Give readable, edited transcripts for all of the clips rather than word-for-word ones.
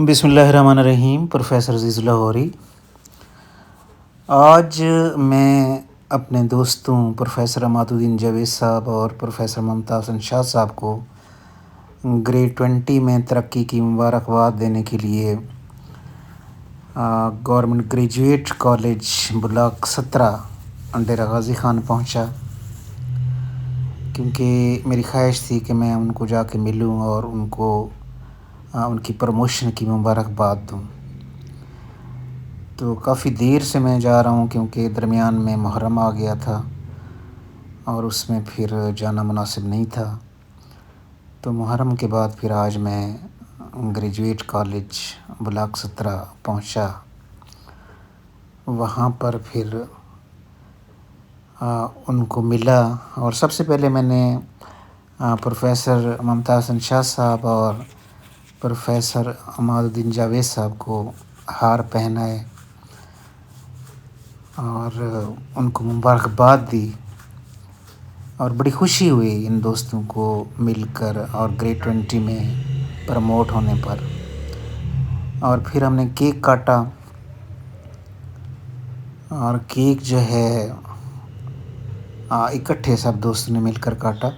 بسم اللہ الرحمن الرحیم۔ پروفیسر عزیز لاہوری۔ آج میں اپنے دوستوں پروفیسر عماد الدین جاوید صاحب اور پروفیسر ممتاز حسن شاہ صاحب کو گریڈ 20 میں ترقی کی مبارکباد دینے کے لیے government graduate college block 17 Dera Ghazi Khan پہنچا، کیونکہ میری خواہش تھی کہ میں ان کو جا کے ملوں اور ان کو ان کی پروموشن کی مبارکباد دوں۔ تو کافی دیر سے میں جا رہا ہوں، کیونکہ درمیان میں محرم آ گیا تھا اور اس میں پھر جانا مناسب نہیں تھا۔ تو محرم کے بعد پھر آج میں گریجویٹ کالج بلاک 17 پہنچا۔ وہاں پر پھر ان کو ملا، اور سب سے پہلے میں نے پروفیسر ممتاز حسن شاہ صاحب اور پروفیسر عماد الدین جاوید صاحب کو ہار پہنائے اور ان کو مبارکباد دی، اور بڑی خوشی ہوئی ان دوستوں کو مل کر اور گریڈ 20 میں پروموٹ ہونے پر۔ اور پھر ہم نے کیک کاٹا، اور کیک جو ہے اکٹھے سب دوستوں نے مل کر کاٹا۔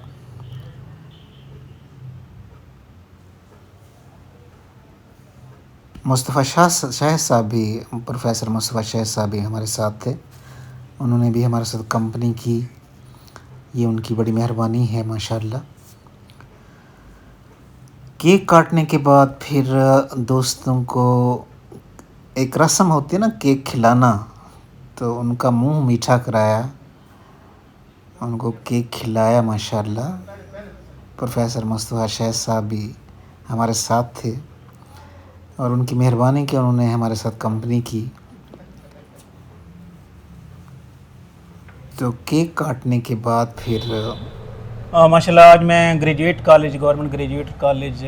مصطفیٰ شاہ صاحب بھی، پروفیسر مصطفیٰ شاہ صاحب بھی ہمارے ساتھ تھے، انہوں نے بھی ہمارے ساتھ کمپنی کی، یہ ان کی بڑی مہربانی ہے ماشاءاللہ۔ کیک کاٹنے کے بعد پھر دوستوں کو ایک رسم ہوتی ہے نا کیک کھلانا، تو ان کا منہ میٹھا کرایا، ان کو کیک کھلایا ماشاءاللہ۔ پروفیسر مصطفیٰ شاہ صاحب بھی ہمارے ساتھ تھے، اور ان کی مہربانی کہ انہوں نے ہمارے ساتھ کمپنی کی۔ تو کیک کاٹنے کے بعد پھر ماشاءاللہ آج میں graduate college, government graduate college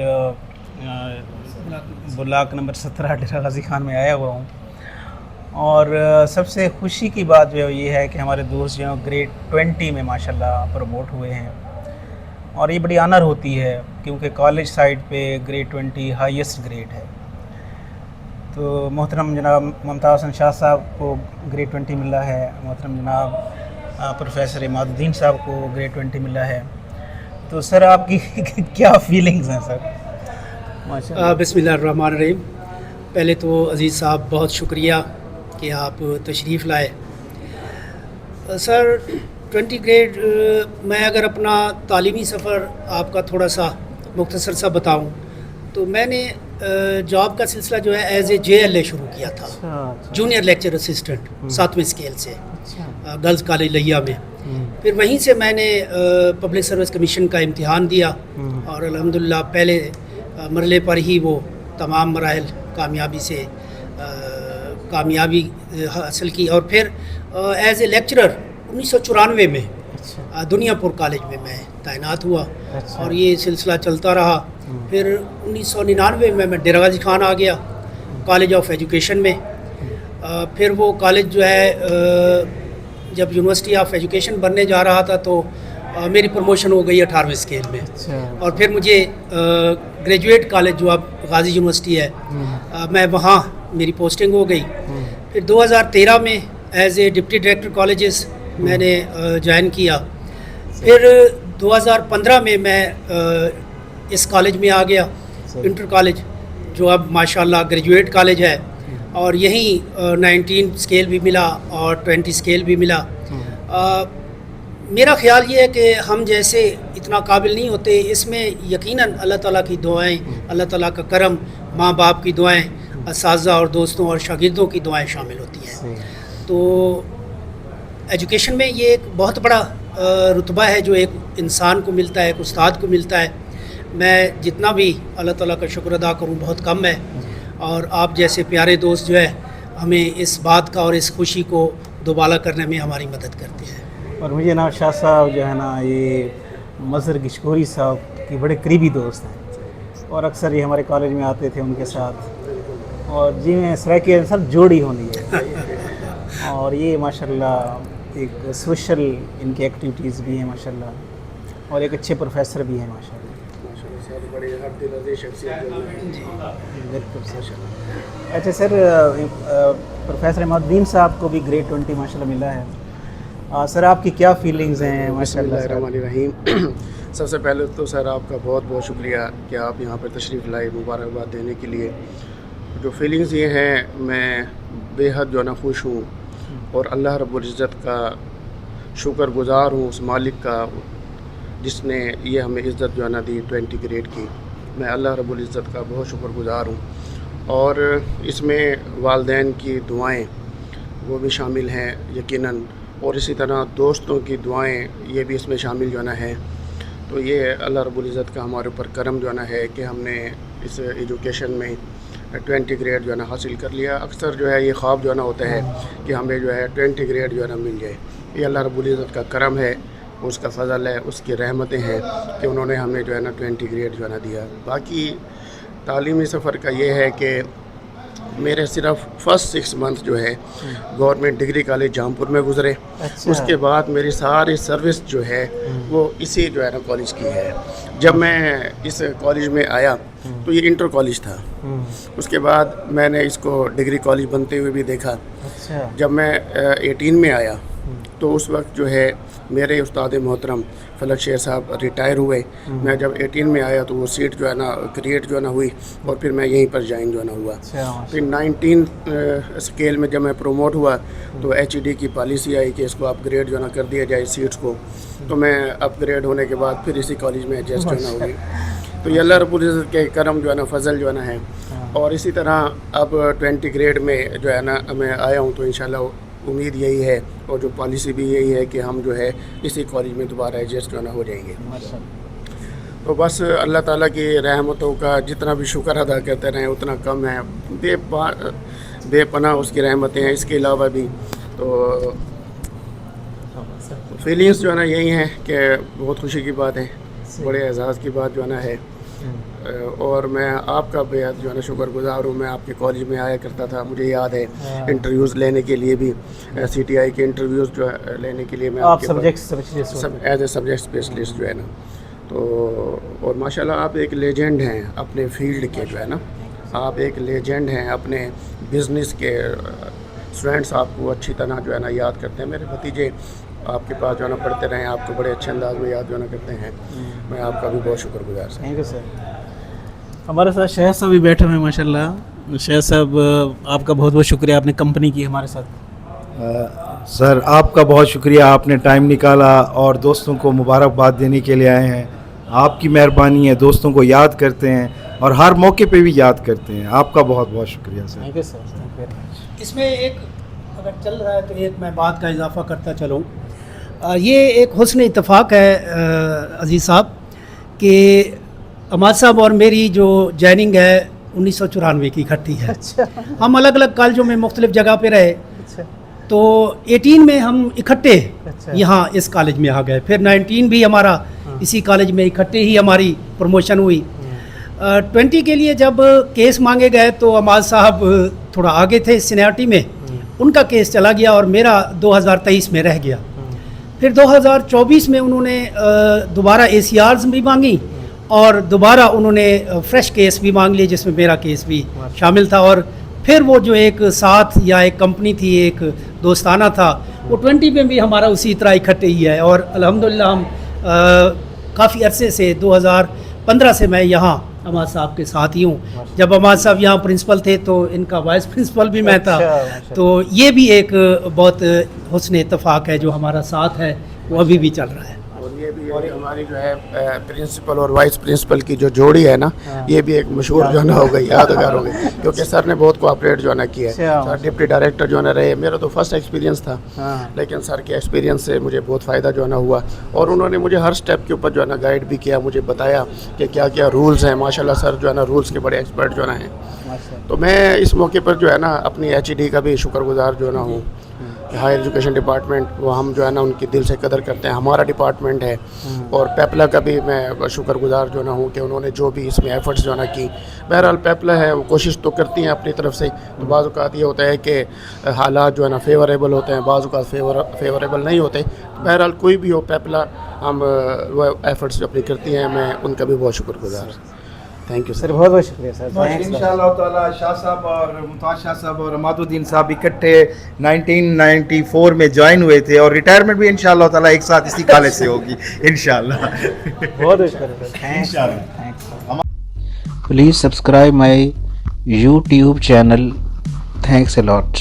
block number 17 Dera Ghazi Khan میں آیا ہوا ہوں، اور سب سے خوشی کی بات جو یہ ہے کہ ہمارے دوست جو گریڈ 20 میں ماشاءاللہ پروموٹ ہوئے ہیں، اور یہ بڑی آنر ہوتی ہے کیونکہ کالج سائٹ پہ گریڈ 20 ہائیسٹ گریڈ ہے۔ تو محترم جناب ممتاز حسن شاہ صاحب کو گریڈ 20 ملا ہے، محترم جناب پروفیسر عماد الدین صاحب کو گریڈ 20 ملا ہے۔ تو سر آپ کی کیا فیلنگز ہیں سر؟ بسم اللہ الرحمن الرحیم۔ پہلے تو عزیز صاحب بہت شکریہ کہ آپ تشریف لائے۔ سر 20 گریڈ میں اگر اپنا تعلیمی سفر آپ کا تھوڑا سا مختصر سا بتاؤں تو میں نے جاب کا سلسلہ جو ہے ایز اے JLA شروع کیا تھا، جونیئر لیکچر اسسٹنٹ 7ویں اسکیل سے گرلز کالج لیا میں۔ پھر وہیں سے میں نے پبلک سروس کمیشن کا امتحان دیا، اور الحمدللہ پہلے مرحلے پر ہی وہ تمام مراحل کامیابی حاصل کی، اور پھر ایز اے لیکچرر 1994 میں دنیا پور کالج میں میں تعینات ہوا، اور یہ سلسلہ چلتا رہا۔ پھر 1999 میں ڈیرہ غازی خان آ گیا کالج آف ایجوکیشن میں۔ پھر وہ کالج جو ہے جب یونیورسٹی آف ایجوکیشن بننے جا رہا تھا تو میری پروموشن ہو گئی 18ویں اسکیل میں، اور پھر مجھے گریجویٹ کالج جو اب غازی یونیورسٹی ہے میں وہاں میری پوسٹنگ ہو گئی۔ پھر 2013 میں as a deputy director colleges میں نے جوائن کیا۔ پھر 2015 میں میں اس کالج میں آ گیا، انٹر کالج، جو اب ماشاءاللہ گریجویٹ کالج ہے، اور یہیں 19 اسکیل بھی ملا اور 20 اسکیل بھی ملا۔ میرا خیال یہ ہے کہ ہم جیسے اتنا قابل نہیں ہوتے، اس میں یقیناً اللہ تعالیٰ کی دعائیں، اللہ تعالیٰ کا کرم، ماں باپ کی دعائیں، اساتذہ اور دوستوں اور شاگردوں کی دعائیں شامل ہوتی ہیں۔ تو ایجوکیشن میں یہ ایک بہت بڑا رتبہ ہے جو ایک انسان کو ملتا ہے، ایک استاد کو ملتا ہے۔ میں جتنا بھی اللہ تعالیٰ کا شکر ادا کروں بہت کم ہے، اور آپ جیسے پیارے دوست جو ہے ہمیں اس بات کا اور اس خوشی کو دوبالا کرنے میں ہماری مدد کرتے ہیں۔ اور مجھے نا شاہ صاحب جو ہے نا یہ مظہر گشکوری صاحب کے بڑے قریبی دوست ہیں، اور اکثر یہ ہمارے کالج میں آتے تھے ان کے ساتھ، اور جی میں اس طرح کی سب جوڑی ہونی ہے، اور یہ ماشاءاللہ ایک سوشل ان کی ایکٹیویٹیز بھی ہیں ماشاءاللہ، اور ایک اچھے پروفیسر بھی ہیں ماشاءاللہ۔ बड़े हर दिल अजीज शख्सियत जो है। बिल्कुल सर। अच्छा सर, प्रोफेसर इमादुद्दीन साहब को भी ग्रेड 20 माशाल्लाह मिला है। सर आपकी क्या फीलिंग्स हैं? माशाल्लाह सर। बिस्मिल्लाहिर्रहमानिर्रहीम। सबसे पहले तो सर आपका बहुत बहुत शुक्रिया कि आप यहाँ पर तशरीफ़ लाए मुबारकबाद देने के लिए। जो फीलिंग्स ये हैं, मैं बेहद जो है ना खुश हूँ और अल्लाह रब्बुल इज़्ज़त का शुक्रगुज़ार हूँ, उस मालिक का जिसने ये हमें इज़्ज़त जो है ना दी 20 ग्रेड की। मैं अल्लाह रब्बुल इज़्ज़त का बहुत शुक्रगुज़ार हूँ। और इसमें वालिदैन की दुआएं वो भी शामिल हैं यकीनन, और इसी तरह दोस्तों की दुआएं ये भी इसमें शामिल जो है ना है। तो ये अल्लाह रब्बुल इज़्ज़त का हमारे ऊपर करम जो है ना है कि हमने इस एजुकेशन में 20 ग्रेड जो है ना हासिल कर लिया। अक्सर जो है ये ख्वाब जो है ना होता है कि हमें जो है 20 ग्रेड जो है ना मिल जाए। ये अल्लाह रब्बुल इज़्ज़त का करम है, उसका फ़ज़ल है, उसकी रहमतें हैं कि उन्होंने हमें जो है ना 20 ग्रेड जो है ना दिया। बाकी तालीमी सफ़र का ये है कि मेरे सिर्फ फर्स्ट 6 मंथ जो है गवर्नमेंट डिग्री कॉलेज जहाँपुर में गुज़रे। अच्छा। उसके बाद मेरी सारी सर्विस जो है वो इसी जो है ना कॉलेज की है। जब मैं इस कॉलेज में आया तो ये इंटर कॉलेज था। उसके बाद मैंने इसको डिग्री कॉलेज बनते हुए भी देखा। अच्छा। जब मैं 18 में आया तो उस वक्त जो है मेरे उस्ताद मोहतरम फलक शेर साहब रिटायर हुए। मैं जब 18 में आया तो वो सीट जो है ना क्रिएट जो है ना हुई और फिर मैं यहीं पर ज्वाइन जो है ना हुआ। अच्छा। फिर 19 स्केल में जब मैं प्रोमोट हुआ तो HED की पॉलिसी आई कि इसको अपग्रेड जो है ना कर दिया जाए सीट्स को। तो मैं अपग्रेड होने के बाद फिर इसी कॉलेज में एडजस्ट जो है ना हो गई। तो ये अल्लाह रब्बुल इज़्ज़त के करम जो है ना फ़ज़ल जो है ना है। और इसी तरह अब 20 ग्रेड में जो है ना मैं आया हूँ, तो इंशाल्लाह उम्मीद यही है और जो पॉलिसी भी यही है कि हम जो है इसी कॉलेज में दोबारा एडजस्ट जो है ना हो जाएंगे। तो बस अल्लाह ताला की रहमतों का जितना भी शुक्र अदा करते रहें उतना कम है। बेपनाह उसकी रहमतें हैं। इसके अलावा भी तो फीलिंग्स जो है ना यही हैं कि बहुत खुशी की बात है, बड़े एजाज़ की बात जो है ना है। और मैं आपका बेहद जो है ना शुक्रगुज़ार हूँ। मैं आपके कॉलेज में आया करता था, मुझे याद है इंटरव्यूज़ लेने के लिए भी, CTI के इंटरव्यूज़ जो है लेने के लिए मैं आप सब्जेक्ट स्पेशलिस्ट सब एज ए सब्जेक्ट स्पेशलिस्ट जो है ना। तो और माशाल्लाह आप एक लेजेंड हैं अपने फील्ड के जो है ना, आप एक लेजेंड हैं अपने बिज़नेस के। स्टूडेंट्स आपको अच्छी तरह जो है ना याद करते हैं। मेरे भतीजे आपके पास जो है ना पढ़ते रहे, आपको बड़े अच्छे अंदाज में याद जो है ना करते हैं। मैं आपका भी बहुत शुक्रगुज़ार हूँ। Thank you sir. हमारे साथ शहद साहब भी बैठे हुए हैं माशाल्लाह। शहद साहब आपका बहुत बहुत शुक्रिया, आपने कंपनी की हमारे साथ। सर आपका बहुत शुक्रिया, आपने टाइम निकाला और दोस्तों को मुबारकबाद देने के लिए आए हैं। आपकी मेहरबानी है, दोस्तों को याद करते हैं और हर मौके पे भी याद करते हैं। आपका बहुत बहुत शुक्रिया sir. Thank you sir, thank you very much. इसमें एक अगर चल रहा है तो एक मैं बात का इजाफा करता चलूँ। ये एक हुस्न इत्तफाक है अजीज़ साहब कि अमाद साहब और मेरी जो जॉइनिंग है 1994 की इकट्ठी है। अच्छा। हम अलग अलग कॉलेजों में मुख्तलिफ जगह पे रहे। अच्छा। तो 18 में हम इकट्ठे अच्छा। यहाँ इस कॉलेज में आ गए। फिर 19 भी हमारा इसी कॉलेज में इकट्ठे ही हमारी प्रमोशन हुई। 20 के लिए जब केस मांगे गए तो अमाद साहब थोड़ा आगे थे सीनियरिटी में, उनका केस चला गया और मेरा 2023 में रह गया। फिर 2024 में उन्होंने दोबारा ACRs भी मांगी और दोबारा उन्होंने फ्रेश केस भी मांग लिए जिसमें मेरा केस भी शामिल था। और फिर वो जो एक साथ या एक कंपनी थी, एक दोस्ताना था, वो 20 में भी हमारा उसी तरह इकट्ठे ही है। और अल्हम्दुलिल्लाह हम काफ़ी अरसे से 2015 से मैं यहाँ अमाद साहब के साथ ही हूँ। जब अमाद साहब यहाँ प्रिंसिपल थे तो इनका वाइस प्रिंसिपल भी मैं था। तो ये भी एक बहुत हुस्न इत्तफाक है जो हमारा साथ है, वो अभी भी चल रहा है। और ये भी हमारी जो है प्रिंसिपल और वाइस प्रिंसिपल की जो जोड़ी है ना, ये भी एक मशहूर जो है ना हो गई, यादगार हो गई, क्योंकि सर ने बहुत कोऑपरेट जो है ना किया है। सर डिप्टी डायरेक्टर जो है ना रहे। मेरा तो फर्स्ट एक्सपीरियंस था, लेकिन सर के एक्सपीरियंस से मुझे बहुत फ़ायदा जो है ना हुआ। और उन्होंने मुझे हर स्टेप के ऊपर जो है ना गाइड भी किया, मुझे बताया कि क्या क्या रूल्स हैं। माशाल्लाह सर जो है ना रूल्स के बड़े एक्सपर्ट जो है ना हैं। तो मैं इस मौके पर जो है ना अपनी HED का भी शुक्रगुज़ार जो है ना हूँ कि हायर एजुकेशन डिपार्टमेंट, वो हम जो है ना उनकी दिल से कदर करते हैं, हमारा डिपार्टमेंट है। और पेपला का भी मैं शुक्रगुज़ार जो ना हूँ कि उन्होंने जो भी इसमें एफर्ट्स जो ना की। बहरहाल पेपला है वो कोशिश तो करती हैं अपनी तरफ से। तो बाज़ औक़ात ये होता है कि हालात जो है ना फेवरेबल होते हैं, बाज़ औक़ात फेवरेबल नहीं होते। बहरहाल कोई भी हो, पेपला हम वो एफर्ट्स जो अपनी करती हैं, मैं उनका भी बहुत शुक्रगुज़ार। थैंक यू सर बहुत बहुत शुक्रिया सर, थैंक्स। इंशाअल्लाह ताला शाह साहब और मुमताज शाह साहब और अमादुद्दीन साहब इकट्ठे 1994 में ज्वाइन हुए थे और रिटायरमेंट भी इंशाअल्लाह ताला एक साथ इसी कॉलेज से होगी इंशाअल्लाह। बहुत बहुत शुक्रिया सर, थैंक्स इंशाअल्लाह। Thanks. Please subscribe my YouTube channel. Thanks a lot.